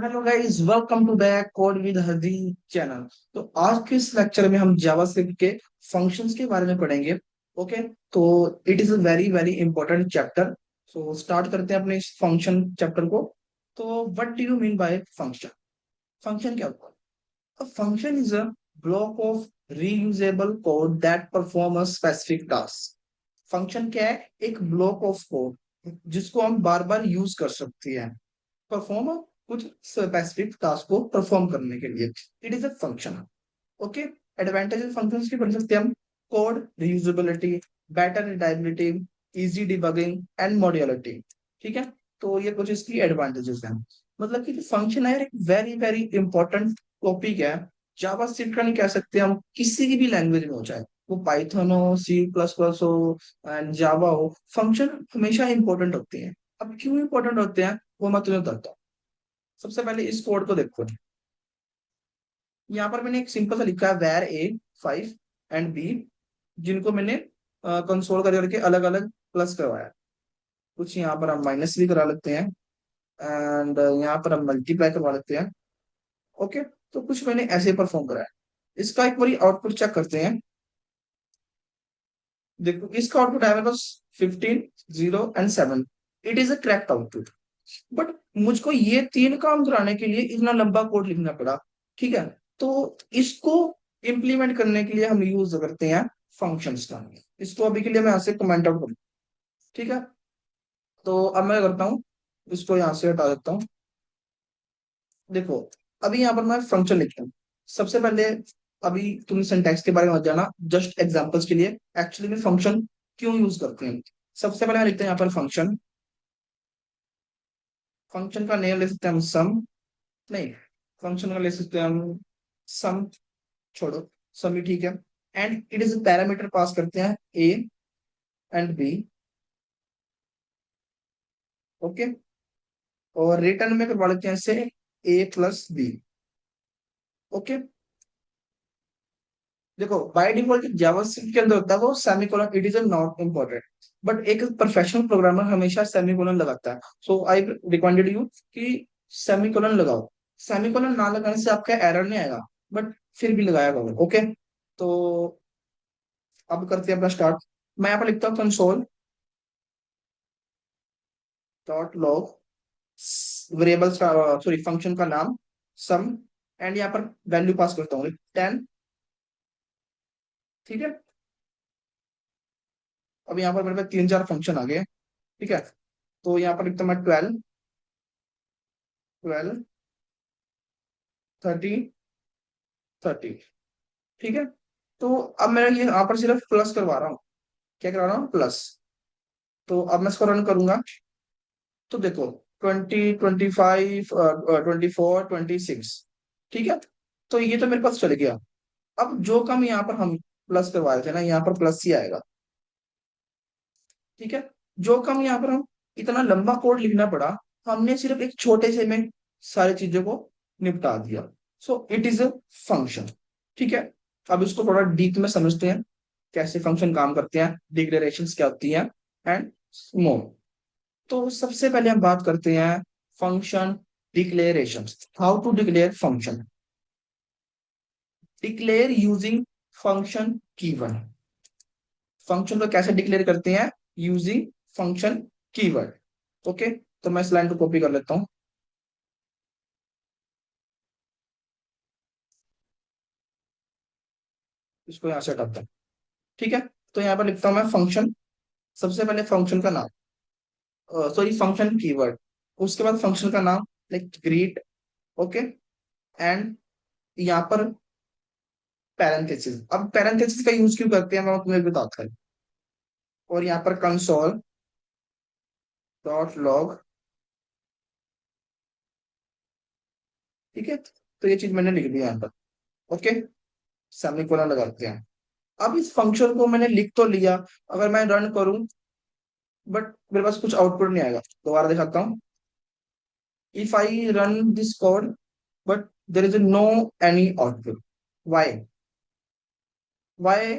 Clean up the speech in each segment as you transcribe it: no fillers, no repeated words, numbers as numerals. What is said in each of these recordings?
Hello guys, welcome to back code with हदी channel. तो आज के इस लेक्चर में हम जावास्क्रिप्ट के फंक्शंस के बारे में पढ़ेंगे। ओके, तो it is a very very important chapter. So start करते हैं अपने इस फंक्शन चैप्टर को। तो what do you mean bye function? Function क्या होता है? A function is a block of reusable code that perform a specific task. Function क्या है? एक ब्लॉक ऑफ कोड जिसको हम बार बार यूज कर सकते हैं, परफॉर्म कुछ स्पेसिफिक टास्क को परफॉर्म करने के लिए। It is a function. Okay, advantages functions की पढ़ सकते हैं हम। Code reusability, better reliability, easy debugging and modularity. ठीक है, तो ये कुछ इसकी एडवांटेजेस हैं। मतलब कि फंक्शन है एक वेरी वेरी इंपॉर्टेंट टॉपिक है। जावा स्क्रिप्ट का नहीं कह सकते हम, किसी की भी लैंग्वेज में हो, चाहे वो पाइथन हो, सी प्लस प्लस हो एंड जावा हो, फंक्शन हमेशा इंपॉर्टेंट होते हैं। अब क्यों इंपॉर्टेंट होते हैं वो मैं तुम्हें बताता हूँ। सबसे पहले इस कोड को देखो। यहाँ पर मैंने एक सिंपल सा लिखा है वेर ए 5 एंड बी, जिनको मैंने कंसोल कर करके अलग अलग प्लस करवाया। कुछ यहाँ पर हम माइनस भी करा लेते हैं एंड यहाँ पर हम मल्टीप्लाई करवा लेते हैं। ओके, तो कुछ मैंने ऐसे परफॉर्म कराया। इसका एक बारी आउटपुट चेक करते हैं। देखो इसका आउटपुट है मेरे पास 15, 0 and 7। It is a correct output. But मुझको ये तीन काम कराने के लिए इतना लंबा कोड लिखना पड़ा। ठीक है, तो इसको इम्प्लीमेंट करने के लिए हम यूज करते हैं फंक्शंस का। इसको अभी के लिए मैं यहाँ से कमेंट आउट करूँ। ठीक है, तो अब मैं करता हूँ, इसको यहाँ से हटा देता हूँ। देखो, अभी यहाँ पर मैं फंक्शन लिखता हूँ। सबसे पहले, अभी तुम सिंटैक्स के बारे में मत जाना, जस्ट एग्जांपल्स के लिए एक्चुअली में फंक्शन क्यों यूज करते हैं। सबसे पहले मैं लिखते हैं यहाँ पर फंक्शन। फंक्शन का नेम ले सकते हैं हम सम, नहीं, फंक्शन का ले सकते हैं हम सम, छोड़ो, सम ही ठीक है। And it is parameter pass करते हैं ए एंड बी। ओके, और रिटर्न में करवा लेते हैं से ए प्लस बी। ओके, देखो बाय डिफॉल्ट जावास्क्रिप्ट के अंदर होता है वो semicolon, it is not important. But एक प्रोफेशनल प्रोग्रामर हमेशा सेमीकोलन लगाता है। सो आई रिकमेंडेड यू कि सेमीकोलन लगाओ। सेमीकोलन ना लगाने से आपका एरर नहीं आएगा, बट फिर भी लगाया करो। ओके, तो अब करते हैं अपना स्टार्ट। मैं यहाँ पर लिखता हूँ console dot log, variable sorry function का नाम सम, एंड यहाँ पर वैल्यू पास करता हूँ 10। ठीक है, अब यहाँ पर मेरे पास तीन चार फंक्शन आ गए। ठीक है, तो यहाँ पर लिखता हूँ मैं 12, 12, 30, 30। ठीक है, तो अब मैं ये यहाँ पर सिर्फ प्लस करवा रहा हूँ। क्या करा रहा हूँ? प्लस। तो अब मैं इसको रन करूंगा। तो देखो 20, 25, 24, 26। ठीक है, तो ये तो मेरे पास चल गया। अब जो कम यहाँ पर हम प्लस करवाए थे ना, यहाँ पर प्लस ही आएगा। ठीक है, जो कम यहाँ पर हम इतना लंबा कोड लिखना पड़ा, हमने सिर्फ एक छोटे से में सारी चीजों को निपटा दिया। So it is a function. ठीक है, अब इसको थोड़ा डीप में समझते हैं, कैसे फंक्शन काम करते हैं, डिक्लेरेशंस क्या होती हैं एंड मोर। तो सबसे पहले हम बात करते हैं function declarations. How to declare function? Declare using function keyword. Function को कैसे डिक्लेयर करते हैं? Using function keyword. ओके, तो मैं इस लाइन को कॉपी कर लेता हूं, इसको यहां से हटाता हूं। ठीक है, तो यहां पर लिखता हूं मैं फंक्शन। सबसे पहले फंक्शन का नाम, सॉरी फंक्शन कीवर्ड, उसके बाद फंक्शन का नाम, लाइक ग्रीट। ओके, एंड यहाँ पर पैरेंथेसिस। अब पैरेंथेसिस का यूज क्यों करते हैं मैं तुम्हें बताता हूँ। और यहाँ पर कंसोल डॉट लॉग। ठीक है, तो ये चीज मैंने लिख दिया यहाँ पर। ओके, सेमीकोलन लगाते हैं। अब इस फंक्शन को मैंने लिख तो लिया, अगर मैं रन करूं बट मेरे पास कुछ आउटपुट नहीं आएगा। दोबारा दिखाता हूँ। If I run this code but there is no any output, why? Why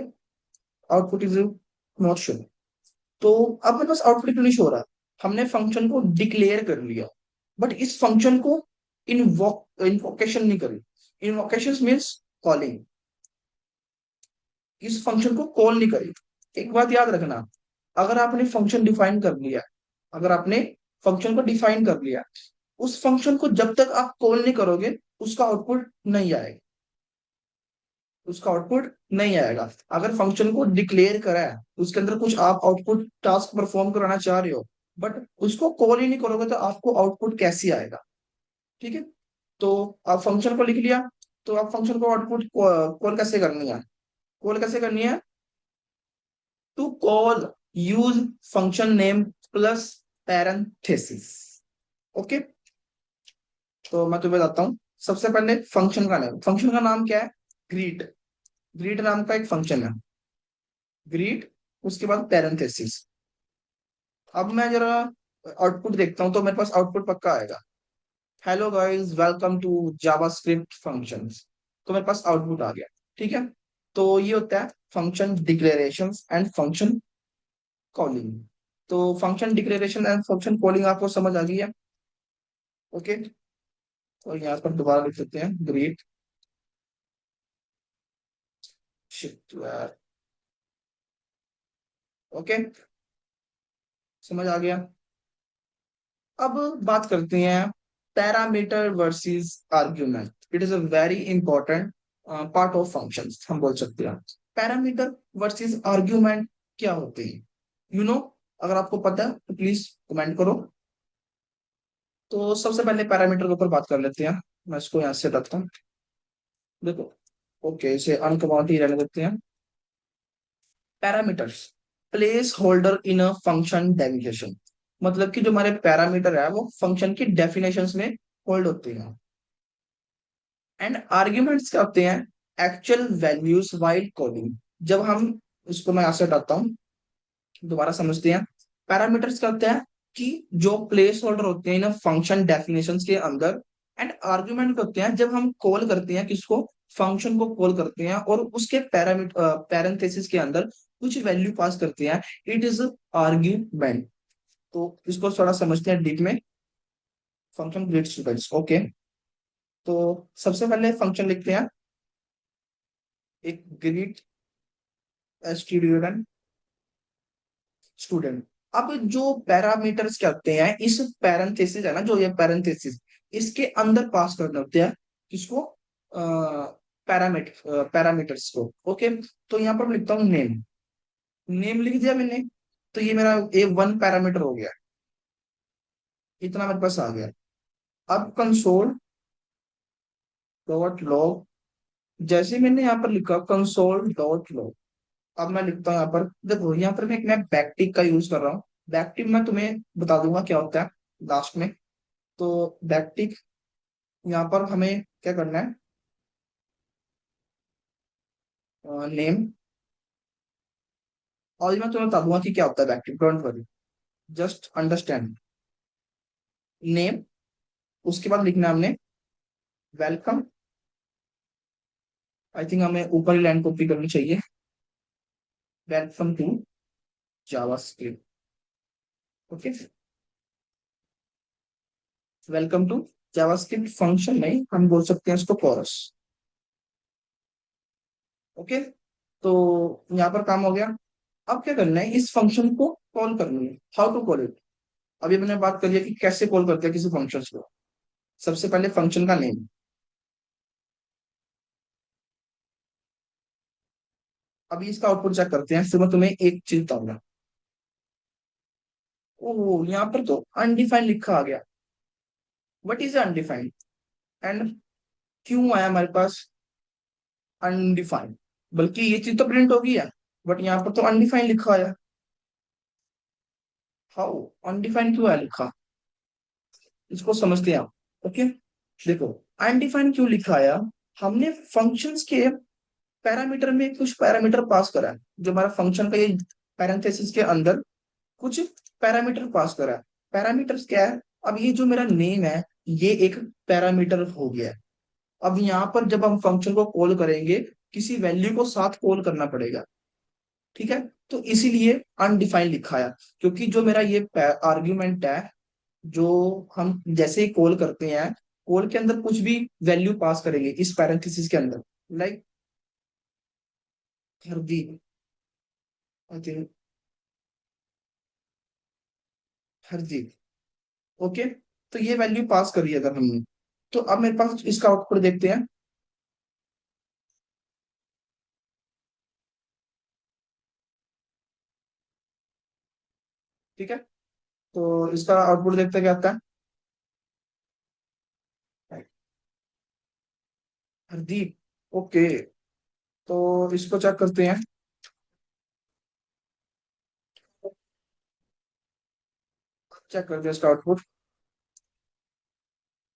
output is not show? तो अब मेरे पास आउटपुट क्यों नहीं शो रहा? हमने फंक्शन को डिक्लेयर कर लिया, बट इस फंक्शन को इन्वोकेशन नहीं करी। इन्वोकेशन मीन्स कॉलिंग, इस फंक्शन को कॉल नहीं करी। एक बात याद रखना, अगर आपने फंक्शन डिफाइन कर लिया, अगर आपने फंक्शन को डिफाइन कर लिया, उस फंक्शन को जब तक आप कॉल नहीं करोगे उसका आउटपुट नहीं आएगा, उसका आउटपुट नहीं आएगा। अगर फंक्शन को डिक्लेयर करा है, उसके अंदर कुछ आप आउटपुट टास्क परफॉर्म कराना चाह रहे हो, बट उसको कॉल ही नहीं करोगे तो आपको आउटपुट कैसे आएगा? ठीक है, तो आप फंक्शन को लिख लिया, तो आप फंक्शन को आउटपुट कॉल कैसे करनी है? कॉल कैसे करनी है? To call use function name plus parenthesis. Okay, तो मैं तुम्हें बताता हूँ। सबसे पहले फंक्शन का नेम, फंक्शन का नाम क्या है? ग्रीट। ग्रीट नाम का एक फंक्शन है, ग्रीट, उसके बाद पैरेंथेसिस। अब मैं जरा आउटपुट देखता हूँ तो मेरे पास आउटपुट पक्का आएगा, hello guys welcome to JavaScript functions. तो मेरे पास आउटपुट आ गया। ठीक है, तो ये होता है function declarations and function calling. तो function declaration and function calling आपको समझ आ गई है? ओके, तो यहाँ पर दोबारा लिख सकते हैं, ग्रेट, शिट यार, ओके, समझ आ गया। अब बात करते हैं parameter versus argument. It is a very important part of functions, हम बोल सकते हैं। पैरामीटर वर्सेस आर्ग्यूमेंट क्या होते हैं? यू नो, अगर आपको पता है तो प्लीज कमेंट करो। तो सबसे पहले पैरामीटर के ऊपर बात कर लेते हैं। मैं इसको यहाँ से रखता हूँ, देखो, ओके, इसे अनकमाउंट ही रहने देते हैं। Parameters, place holder in a function definition, मतलब कि जो हमारे पैरामीटर है वो फंक्शन की डेफिनेशंस में होल्ड होते हैं। एंड आर्ग्यूमेंट्स क्या होते हैं? Actual values while coding. जब हम, इसको मैं ऐसे हटाता हूँ, दोबारा समझते हैं। पैरामीटर्स क्या होते हैं? कि जो प्लेस होल्डर होते हैं ना फंक्शन डेफिनेशंस के अंदर। एंड आर्ग्यूमेंट होते हैं जब हम कॉल करते हैं किसको? फंक्शन को कॉल करते हैं और उसके पैरामीटर पैरेंथेसिस के अंदर कुछ वैल्यू पास करते हैं, इट इज आर्ग्यूमेंट। तो इसको थोड़ा समझते हैं डीप में। फंक्शन ग्रेट स्टूडेंट्स, ओके, तो सबसे पहले फंक्शन लिखते हैं, एक ग्रीट स्टूडेंट, स्टूडेंट। अब जो पैरामीटर्स क्या होते हैं, इस पैरेंथेसिस है ना, जो ये पैरेंथेसिस, इसके अंदर पास करने होते हैं किसको? पैरामीटर्स को। ओके, तो यहाँ पर मैं लिखता हूँ नेम। नेम लिख दिया मैंने, तो ये मेरा ए वन पैरामीटर हो गया, इतना मेरे पास आ गया। अब कंसोल डॉट लॉग, जैसे मैंने यहाँ पर लिखा कंसोल डॉट लॉग, अब मैं लिखता हूँ यहाँ पर, देखो यहाँ पर मैं बैकटिक का यूज कर रहा हूँ। बैकटिक मैं तुम्हें बता दूंगा क्या होता है लास्ट में। तो बैकटिक, यहाँ पर हमें क्या करना है? नेम, और मैं तुम्हें बता दूंगा कि क्या होता है backtick, don't worry, just understand. Name, उसके बाद लिखना है हमने वेलकम। आई थिंक हमें ऊपर ही लाइन कॉपी करनी चाहिए, welcome to JavaScript. Okay, welcome to JavaScript function, नहीं हम बोल सकते हैं इसको कोरस। ओके, तो यहाँ पर काम हो गया। अब क्या करना है? इस फंक्शन को कॉल करनी है। How to call it? अभी मैंने बात कर लिया कि कैसे कॉल करते हैं किसी फंक्शन को। सबसे पहले फंक्शन का नेम। अभी इसका आउटपुट चेक करते हैं, फिर मैं तुम्हें एक चीज बताऊंगा। ओह, यहाँ पर तो अनडिफाइंड लिखा आ गया। What is undefined? एंड क्यों आया हमारे पास अनडिफाइंड? बल्कि ये चीज तो प्रिंट होगी है, बट यहाँ पर तो अनडिफाइंड लिखा आया। हाउ अनडिफाइंड क्यों आया लिखा? इसको समझते हैं आप। ओके, देखो, अनडिफाइंड क्यों लिखा आया? हमने फंक्शंस के पैरामीटर में कुछ पैरामीटर पास करा है, जो हमारा फंक्शन का ये पैरेंथेसिस के अंदर कुछ पैरामीटर पास करा है। पैरामीटर्स क्या है? अब ये जो मेरा नेम है, ये एक पैरामीटर हो गया है। अब यहाँ पर जब हम फंक्शन को कॉल करेंगे, किसी वैल्यू को साथ कॉल करना पड़ेगा। ठीक है, तो इसीलिए अनडिफाइंड लिखा है, क्योंकि जो मेरा ये आर्ग्यूमेंट है, जो हम जैसे ही कॉल करते हैं, कोड के अंदर कुछ भी वैल्यू पास करेंगे इस पैरेंथेसिस के अंदर, like Hardeep, I think Hardeep. Okay, तो ये वैल्यू पास करी अगर हमने, तो अब मेरे पास इसका आउटपुट देखते हैं। ठीक है, तो इसका आउटपुट देखते हैं क्या आता है। हरदीप, ओके, तो इसको चेक करते हैं। चेक करते हैं इसका आउटपुट।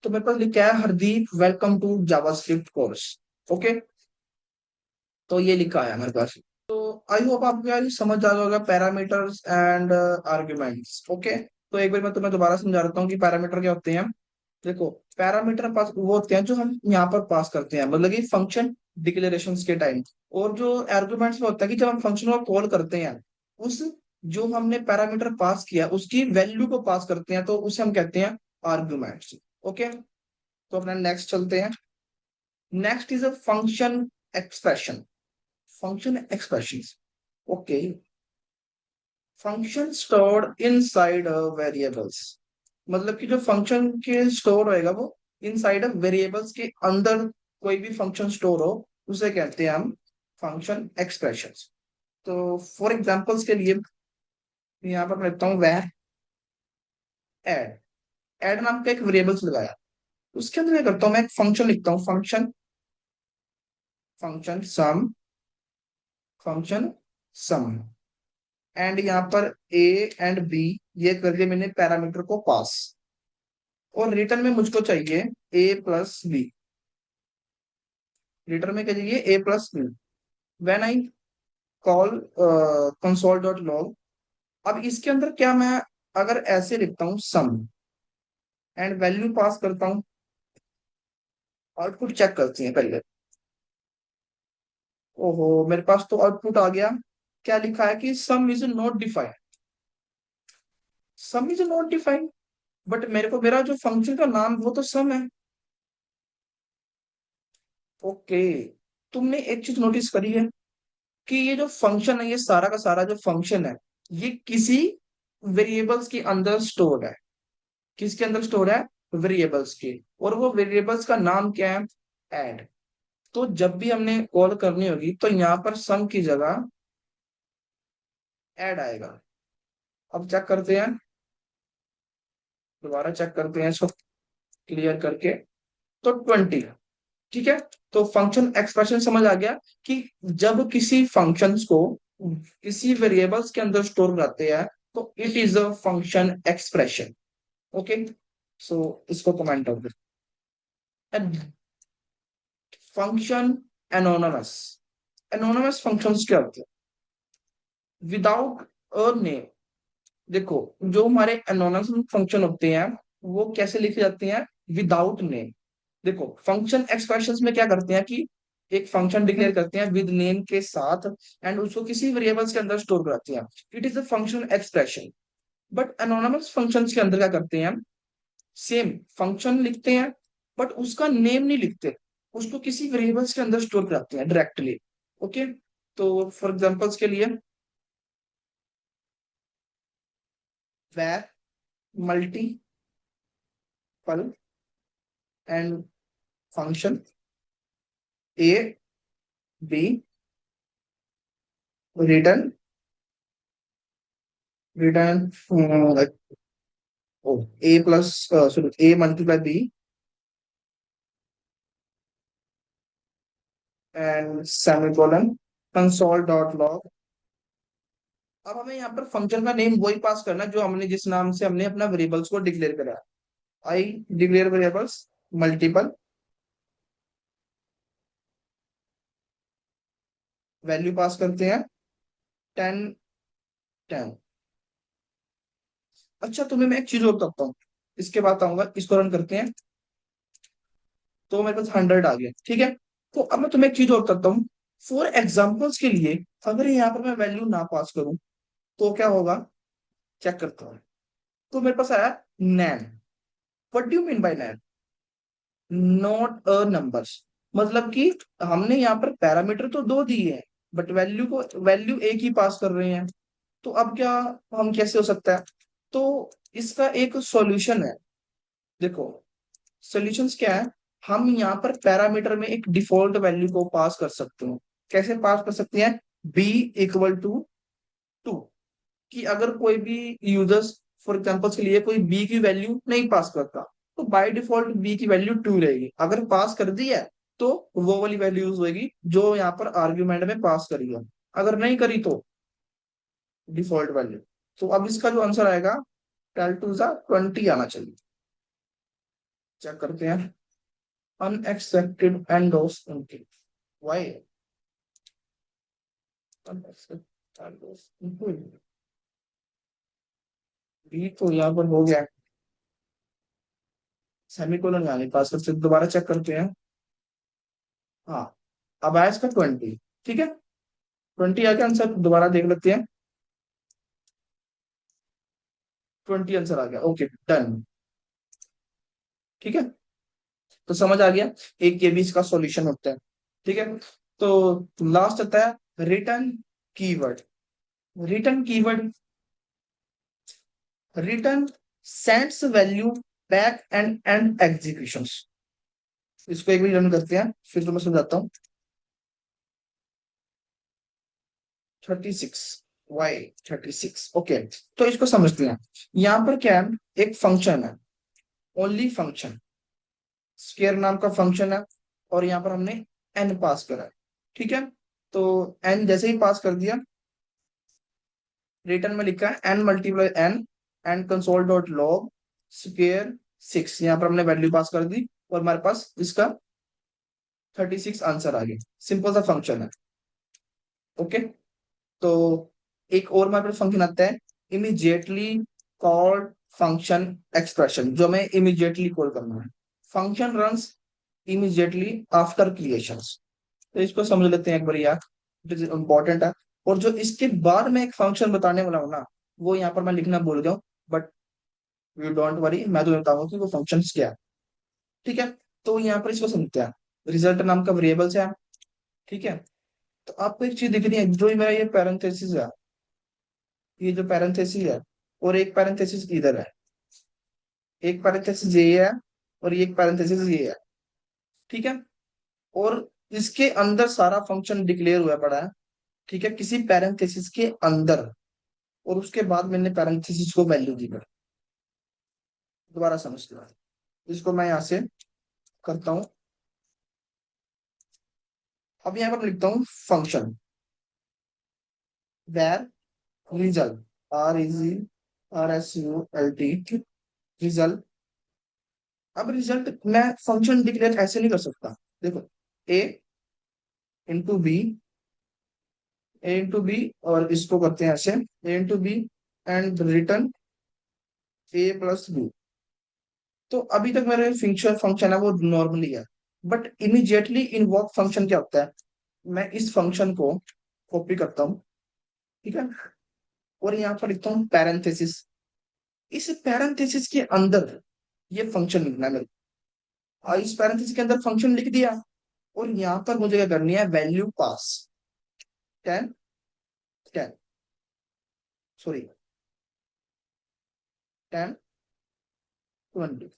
तो मेरे पास लिखा है Hardeep welcome to JavaScript course. Okay, तो ये लिखा है मेरे पास। तो आई होप आपको यार ये समझ आ जाएगा पैरामीटर्स एंड आर्ग्यूमेंट्स। ओके, तो एक बार मैं तुम्हें दोबारा समझा देता हूँ कि पैरामीटर क्या होते हैं। देखो, पैरामीटर पास वो होते हैं जो हम यहाँ पर पास करते हैं, मतलब कि फंक्शन डिक्लेरेशंस के टाइम। और जो आर्गुमेंट्स में होता है कि जब हम फंक्शन को कॉल करते हैं, उस जो हमने पैरामीटर पास किया उसकी वैल्यू को पास करते हैं, तो उसे हम कहते हैं आर्गुमेंट्स। ओके, तो अपना नेक्स्ट चलते हैं। Next is a function expression. Function expression, okay, function stored inside variables. मतलब कि जो फंक्शन के स्टोर होएगा वो इनसाइड वेरिएबल्स के अंदर, कोई भी फंक्शन स्टोर हो उसे कहते हैं हम फंक्शन एक्सप्रेशंस। तो फॉर एग्जांपल्स के लिए यहाँ पर मैं लिखता हूँ वह ऐड। ऐड नाम का एक वेरिएबल्स लगाया, उसके अंदर क्या करता हूँ, मैं एक फंक्शन लिखता हूँ, function function sum, function sum. And यहाँ पर ए एंड बी ये कर दिया मैंने पैरामीटर को पास, और रिटर्न में मुझको चाहिए ए प्लस बी। रिटर्न में क्या चाहिए, A plus B. When I call console dot log, अब इसके अंदर क्या मैं अगर ऐसे लिखता हूँ सम एंड वैल्यू पास करता हूँ, आउटपुट चेक करती हैं पहले। ओहो, मेरे पास तो आउटपुट आ गया। क्या लिखा है कि सम is not defined. Some is not defined, but मेरे को मेरा जो फंक्शन का नाम वो तो सम है। ओके, तुमने एक चीज नोटिस करी है कि ये जो फंक्शन है, ये सारा का सारा जो फंक्शन है, ये किसी वेरिएबल्स के अंदर स्टोर्ड है। किसके अंदर स्टोर है, वेरिएबल्स के। और वो वेरिएबल्स का नाम क्या है, ऐड। तो जब भी हमने कॉल करनी होगी तो यहाँ पर सम की जगह ऐड आएगा। अब चेक करते हैं, दोबारा चेक करते हैं इसको क्लियर करके। तो 20, ठीक है। तो फंक्शन एक्सप्रेशन समझ आ गया कि जब किसी फंक्शंस को किसी वेरिएबल्स के अंदर स्टोर करते हैं तो it is a function expression. Okay, so इसको कमेंट कर दे। Function anonymous. एनोनमस फंक्शंस क्या होते हैं, विदाउट अ नेम। देखो, जो हमारे एनोनमस फंक्शन होते हैं वो कैसे लिखे जाते हैं, विदाउट नेम। देखो, फंक्शन एक्सप्रेशंस में क्या करते हैं कि एक फंक्शन डिक्लेयर करते हैं विद नेम के साथ, एंड उसको किसी वेरिएबल्स के अंदर स्टोर करते हैं, it is a function expression. But anonymous functions के अंदर क्या करते हैं, सेम फंक्शन लिखते हैं बट उसका नेम नहीं लिखते, उसको किसी वेरिएबल्स के अंदर स्टोर करते हैं डायरेक्टली। ओके, तो फॉर एग्जांपल्स के लिए var multiple and function a b return, return A plus sorry a multiply b and semicolon console dot log. अब हमें यहाँ पर फंक्शन का नेम वही पास करना है जो हमने जिस नाम से हमने अपना वेरिएबल्स को डिक्लेयर करा। I declare variables multiple, value pass करते हैं 10 10। अच्छा, तुम्हें मैं एक चीज और बताता हूँ, इसके बाद आऊंगा, इसको रन करते हैं। तो मेरे पास 100 आ गया, ठीक है। तो अब मैं तुम्हें एक चीज और बताता हूँ, फॉर एग्जाम्पल्स के लिए अगर यहाँ पर मैं वैल्यू ना पास करूं तो क्या होगा, चेक करता हूँ। तो मेरे पास आया NaN. What do you mean by NaN, not a numbers, मतलब कि हमने यहाँ पर पैरामीटर तो दो दिए हैं, बट वैल्यू एक ही पास कर रहे हैं। तो अब क्या, हम कैसे हो सकता है? तो इसका एक सॉल्यूशन है। देखो, सॉल्यूशंस क्या है? हम यहाँ पर पैरामीटर में एक डिफॉल्ट वैल्यू को पास कर सकते हैं। कैसे पास कर सकते हैं? बी इक्वल टू टू, कि अगर कोई भी यूजर्स, फॉर एग्जाम्पल के लिए कोई बी की वैल्यू नहीं पास करता, तो बाय डिफॉल्ट बी की वैल्यू टू रहेगी। अगर पास कर दी है तो वो वाली वैल्यू यूज होगी जो यहाँ पर आर्ग्यूमेंट में पास करी है। अगर नहीं करी तो डिफॉल्ट वैल्यू। तो अब इसका जो आंसर आएगा, 12 2 20 आना चाहिए। चेक करते हैं। अनएक्सपेक्टेड एंड ऑफ उनके, why unexpected end of, b तो यहाँ पर हो गया। सेमीकोलन यानी पास कर सकते, दोबारा चेक करते हैं। हाँ, अब आया इसका 20। ठीक है, 20 आ गया आंसर, दोबारा देख लेते हैं। 20 आंसर आ गया, ओके डन। ठीक है, तो समझ आ गया एक के बीच का सॉल्यूशन होता है। ठीक है, तो लास्ट आता है return keyword. Return keyword, return sends value back and and executions. इसको एक बार रन करते हैं, फिर तो मैं समझाता हूँ। 36, वाई 36, ओके। तो इसको समझते हैं। यहाँ पर क्या है, एक फंक्शन है, ओनली फंक्शन, स्केयर नाम का फंक्शन है, और यहाँ पर हमने एन पास करा है। ठीक है, तो एन जैसे ही पास कर दिया, रिटर्न में लिखा है n multiply n and console dot log square 6। यहाँ पर हमने वैल्यू पास कर दी और हमारे पास इसका 36 आंसर आ गया। सिंपल सा फंक्शन है। ओके, तो एक और हमारे पास फंक्शन आता है, इमीडिएटली कॉल्ड फंक्शन एक्सप्रेशन, जो हमें इमीडिएटली कॉल करना है। Function runs immediately after creation. तो इसको समझ लेते हैं एक बार यार, इट इज इंपॉर्टेंट है। और जो इसके बाद में एक फंक्शन बताने वाला हूँ ना, वो यहाँ पर मैं लिखना भूल गया हूँ, बट यू डोंट वरी, मैं तो बताऊंगा कि वो फंक्शन क्या है। ठीक है, तो यहाँ पर इसको समझते हैं। रिजल्ट नाम का वेरिएबल्स है। ठीक है, तो आपको एक चीज दिख रही है, जो मेरा ये पैरेंथेसिस है, ये जो पैरेंथेसिस है, और एक पैरेंथेसिस इधर है, एक पैरेंथेसिस ये है, और ये एक पैरेंथेसिस ये है। ठीक है, और इसके अंदर सारा फंक्शन डिक्लेयर हुआ पड़ा है। ठीक है, किसी पैरेंथेसिस के अंदर, और उसके बाद मैंने पैरेंथेसिस को वैल्यू दी है। दोबारा समझते हैं, इसको मैं यहाँ से करता हूँ। अब यहाँ पर लिखता हूँ function var result, RESULT, result. अब रिजल्ट मैं फंक्शन डिक्लेयर ऐसे नहीं कर सकता। देखो, A into B, A into B, और इसको करते हैं ऐसे, A into B and return A plus B. तो अभी तक मेरे फंक्शन फंक्शन है वो नॉर्मली है, बट इमीडिएटली इन्वोक फंक्शन क्या होता है? मैं इस फंक्शन को कॉपी करता हूँ। ठीक है, और यहाँ पर लिखता हूँ पैरेंथेसिस। इस पैरेंथेसिस के अंदर ये फंक्शन लिखना है मेरे को। इस पैरेंथेसिस के अंदर फंक्शन लिख दिया, और यहाँ पर मुझे क्या करनी है, वैल्यू पास। 10, 10, सॉरी, 10 20।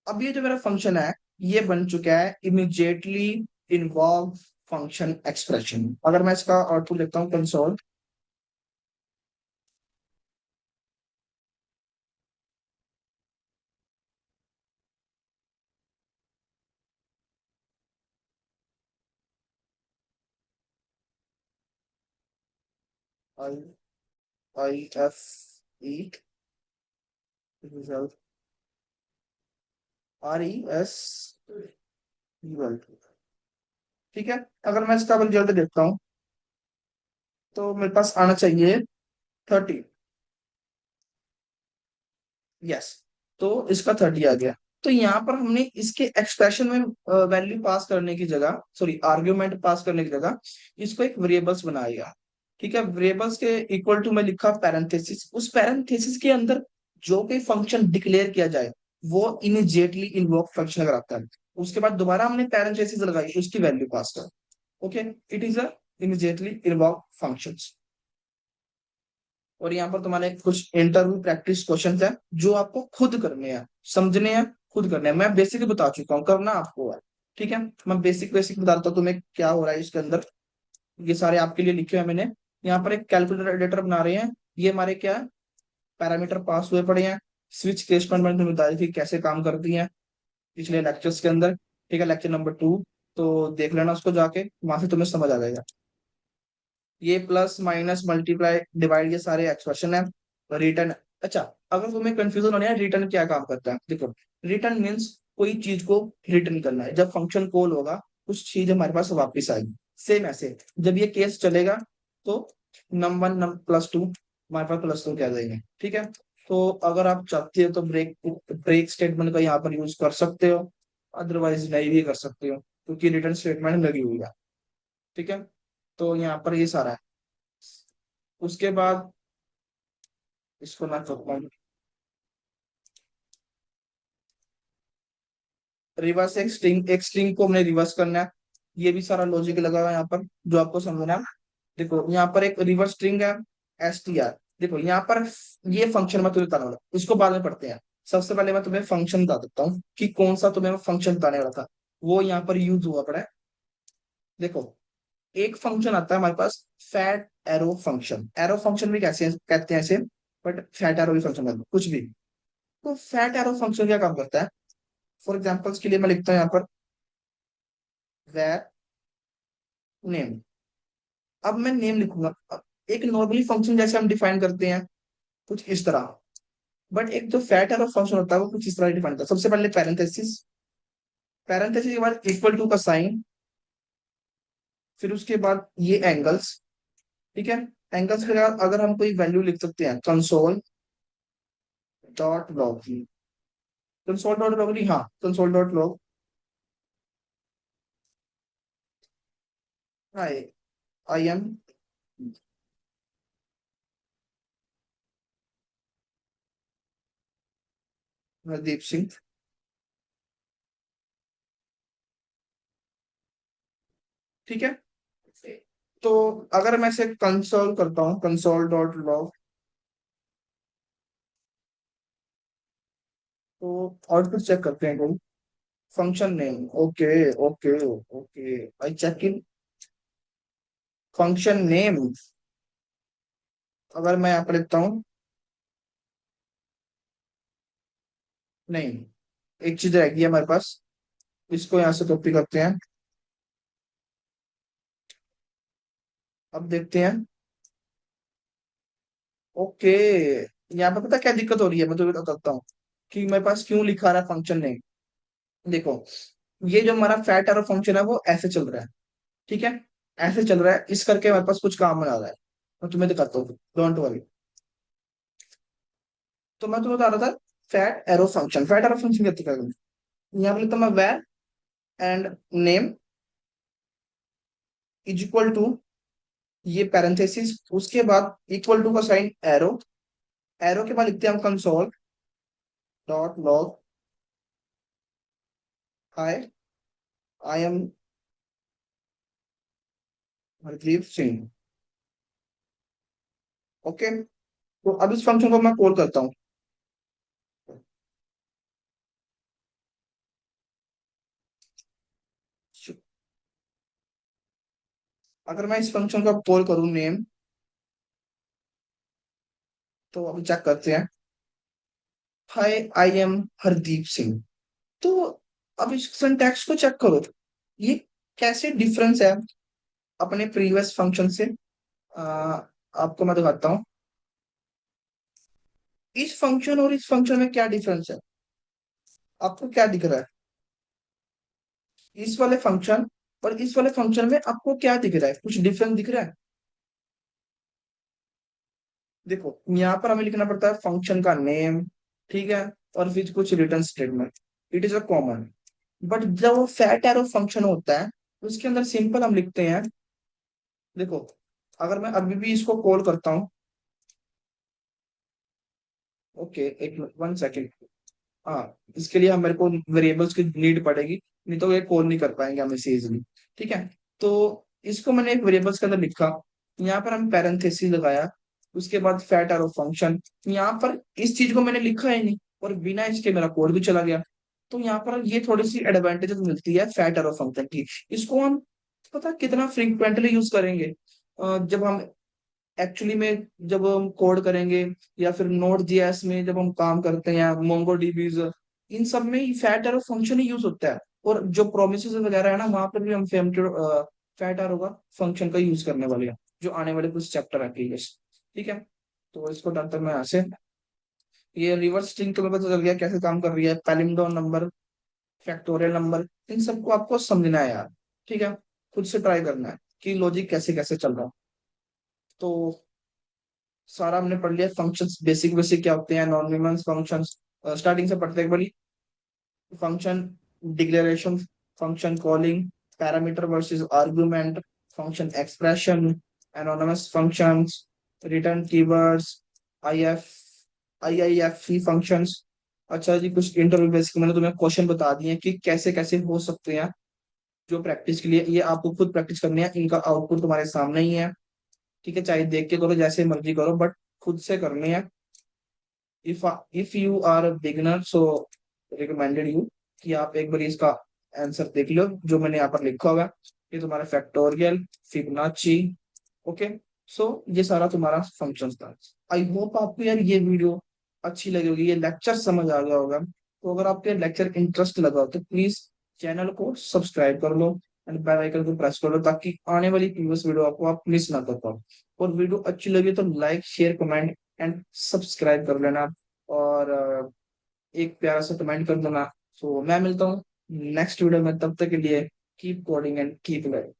अब ये जो मेरा फंक्शन है, ये बन चुका है इमीडिएटली इन्वॉल्व फंक्शन एक्सप्रेशन। अगर मैं इसका आउटपुट लिखता हूँ console, I I F E result, RES result. ठीक है, अगर मैं इसका रिजल्ट देखता हूँ, तो मेरे पास आना चाहिए 30। यस, तो इसका 30 आ गया। तो यहाँ पर हमने इसके एक्सप्रेशन में वैल्यू पास करने की जगह, सॉरी आर्ग्यूमेंट पास करने की जगह, इसको एक वेरिएबल्स बनाया। ठीक है, वेरिएबल्स के इक्वल टू में लिखा पैरेंथेसिस, उस पैरेंथेसिस के अंदर जो भी फंक्शन डिक्लेयर किया जाए वो इमीडिएटली इन्वोक फंक्शन अगर आता है, उसके बाद दोबारा हमने पैरेंथेसिस लगाई, उसकी वैल्यू पास कर। Okay, it is a immediately invoke functions. और यहाँ पर तुम्हारे कुछ इंटरव्यू प्रैक्टिस क्वेश्चन है जो आपको खुद करने हैं, समझने हैं, खुद करने हैं। मैं बेसिक बता चुका हूँ, करना आपको है। ठीक है, मैं बेसिक बेसिक बताता हूँ तुम्हें क्या हो रहा है इसके अंदर। ये सारे आपके लिए लिखे हुए हैं मैंने। यहाँ पर एक कैलकुलेटर बना रहे हैं। ये हमारे क्या है, पैरामीटर पास हुए पड़े हैं। स्विच केस मैंने तुम्हें बताई थी कैसे काम करती हैं पिछले लेक्चर्स के अंदर। ठीक है, लेक्चर नंबर 2, तो देख लेना उसको जाके, वहां से तुम्हें समझ आ जाएगा। ये प्लस माइनस मल्टीप्लाई डिवाइड ये सारे एक्सप्रेशन है। रिटर्न, अच्छा, अगर तुम्हें कंफ्यूजन होने है रिटर्न क्या काम करता है, देखो, रिटर्न मीन्स कोई चीज को रिटर्न करना है। जब फंक्शन कॉल होगा कुछ चीज हमारे पास वापस आएगी। सेम ऐसे जब ये केस चलेगा तो नम 1 नम+2 हमारे पास +2 क्या देंगे। ठीक है, तो अगर आप चाहते हो तो ब्रेक ब्रेक स्टेटमेंट का यहाँ पर यूज कर सकते हो, अदरवाइज नहीं भी कर सकते हो क्योंकि रिटर्न स्टेटमेंट लगी हुई है। ठीक है, तो यहाँ पर ये सारा है। उसके बाद इसको मैं करता हूँ, रिवर्स एक स्ट्रिंग को हमने रिवर्स करना है। ये भी सारा लॉजिक लगा हुआ है यहाँ पर जो आपको समझना है। देखो यहाँ पर एक रिवर्स स्ट्रिंग है, str। देखो यहाँ पर ये फंक्शन मैं तुम्हें बताने वाला हूँ, इसको बाद में पढ़ते हैं। सबसे पहले मैं तुम्हें फंक्शन बता देता हूँ कि कौन सा तुम्हें मैं फंक्शन बताने वाला था, वो यहाँ पर यूज हुआ पड़ा है। देखो, एक फंक्शन आता है हमारे पास, fat arrow function. Arrow function भी कैसे कहते हैं ऐसे, बट फैट एरो भी फंक्शन कुछ भी। तो फैट एरो फंक्शन क्या काम करता है, फॉर एग्जाम्पल्स के लिए मैं लिखता हूँ यहाँ पर वैर नेम। अब मैं नेम लिखूंगा। अब एक नॉर्मली फंक्शन जैसे हम डिफाइन करते हैं कुछ इस तरह, बट एक जो फैट एरो फंक्शन होता है वो कुछ इस तरह डिफाइन करता है। सबसे पहले पैरेंथेसिस, पैरेंथेसिस के बाद इक्वल टू का साइन, फिर उसके बाद ये एंगल्स। ठीक है, एंगल्स के बाद अगर हम कोई वैल्यू लिख सकते हैं, console dot log. Console dot log नहीं, हाँ, console dot log. Hi, I am Hardeep Singh. ठीक है, तो अगर मैं इसे कंसोल करता हूँ, कंसोल डॉट लॉग, तो आउटपुट चेक करते हैं कोई function name. Okay, okay, okay, I check in function name. अगर मैं यहाँ पर लिखता हूँ, नहीं, एक चीज रहेगी हमारे पास, इसको यहाँ से कॉपी करते हैं। अब देखते हैं। ओके, यहाँ पे पता क्या दिक्कत हो रही है, मैं तुम्हें बताता हूँ कि मेरे पास क्यों लिखा रहा है फंक्शन नेम। देखो, ये जो हमारा फैट एरो फंक्शन है वो ऐसे चल रहा है। ठीक है, ऐसे चल रहा है, इस करके हमारे पास कुछ काम बना रहा है। मैं तुम्हें दिखाता हूँ, डोंट वरी। तो मैं तुम्हें बता रहा था, फैट एरो फंक्शन कहते हैं। यहाँ पे लिखता हूँ मैं var and name is equal to, ये पैरेंथेसिस, उसके बाद इक्वल टू का साइन एरो, एरो के बाद लिखते हैं हम console dot log. Hi, I am Hardeep Singh. Okay, तो अब इस फंक्शन को मैं कॉल करता हूँ। अगर मैं इस फंक्शन को कॉल करूँ नेम, तो अभी चेक करते हैं। हाय, आई एम हरदीप सिंह। तो अब इस सिंटैक्स को चेक करो, ये कैसे डिफरेंस है अपने प्रीवियस फंक्शन से। आ, आपको मैं दिखाता हूँ इस फंक्शन और इस फंक्शन में क्या डिफरेंस है। आपको क्या दिख रहा है इस वाले फंक्शन और इस वाले फंक्शन में, आपको क्या दिख रहा है, कुछ डिफरेंस दिख रहा है। देखो, यहाँ पर हमें लिखना पड़ता है फंक्शन का नेम, ठीक है, और फिर कुछ return statement, it is a common. But जब वो फैट एरो फंक्शन होता है उसके अंदर सिंपल हम लिखते हैं। देखो, अगर मैं अभी भी इसको कॉल करता हूँ, ओके, एक 1 सेकेंड, हाँ, इसके लिए हम मेरे को वेरिएबल्स की नीड पड़ेगी, नहीं तो ये कॉल नहीं कर पाएंगे हम इसे इजिली। ठीक है, तो इसको मैंने एक वेरिएबल्स के अंदर लिखा, यहाँ पर हम पैरेंथेसिस लगाया, उसके बाद फैट एरो फंक्शन, यहाँ पर इस चीज को मैंने लिखा ही नहीं और बिना इसके मेरा कोड भी चला गया। तो यहाँ पर ये थोड़ी सी एडवांटेजेस मिलती है फैट एरो फंक्शन की। इसको हम पता कितना फ्रीक्वेंटली यूज करेंगे, जब हम एक्चुअली में जब हम कोड करेंगे, या फिर नोड जेएस में जब हम काम करते हैं, या मोंगो डीबीज, इन सब में फैट एरो फंक्शन ही यूज होता है। और जो प्रोमिस वगैरह है ना, वहां पर भी हम फैट एरो का फंक्शन का यूज करने वाले हैं, जो आने वाले कुछ चैप्टर है प्रीवियस। ठीक है, तो इसको डालता हूं मैं यहाँ से। ये रिवर्स स्ट्रिंग तो मेरे को तो चल गया कैसे काम कर रही है, पैलिंड्रोम नंबर, फैक्टोरियल नंबर, इन सबको आपको समझना है यार। ठीक है, खुद से ट्राई करना है कि लॉजिक कैसे कैसे चल रहा है। तो सारा हमने पढ़ लिया, फंक्शंस बेसिक बेसिक क्या होते हैं, नॉन ह्यूमन फंक्शंस स्टार्टिंग से पढ़ते हैं एक बारी। Function declaration, function calling, parameter versus argument, function expression, anonymous functions, return keywords, IF IIFE functions. अच्छा जी, कुछ इंटरव्यू बेसिक मैंने तुम्हें क्वेश्चन बता दिए हैं कि कैसे कैसे हो सकते हैं, जो प्रैक्टिस के लिए ये आपको खुद प्रैक्टिस करनी है, इनका आउटपुट तुम्हारे सामने ही है। ठीक है, चाहे देख के करो जैसे मर्जी करो, बट खुद से करनी है। If you are beginner so recommended you कि आप एक बार इसका आंसर देख लो जो मैंने यहाँ पर लिखा होगा। ये तुम्हारा फैक्टोरियल, फिबोनाची। ओके, सो ये सारा तुम्हारा फंक्शन था। आई होप आपको यार ये वीडियो अच्छी लगी होगी, ये लेक्चर समझ आ गया होगा। तो अगर आपके लेक्चर इंटरेस्ट लगा हो तो प्लीज चैनल को सब्सक्राइब कर लो एंड बेल आइकन को प्रेस कर लो, ताकि आने वाली प्रीवियस वीडियो आपको आप मिस ना कर पाओ। और वीडियो अच्छी लगी तो like share comment and subscribe कर लेना, और एक प्यारा सा कमेंट कर देना। तो मैं मिलता हूँ नेक्स्ट वीडियो में, तब तक के लिए keep coding and keep learning.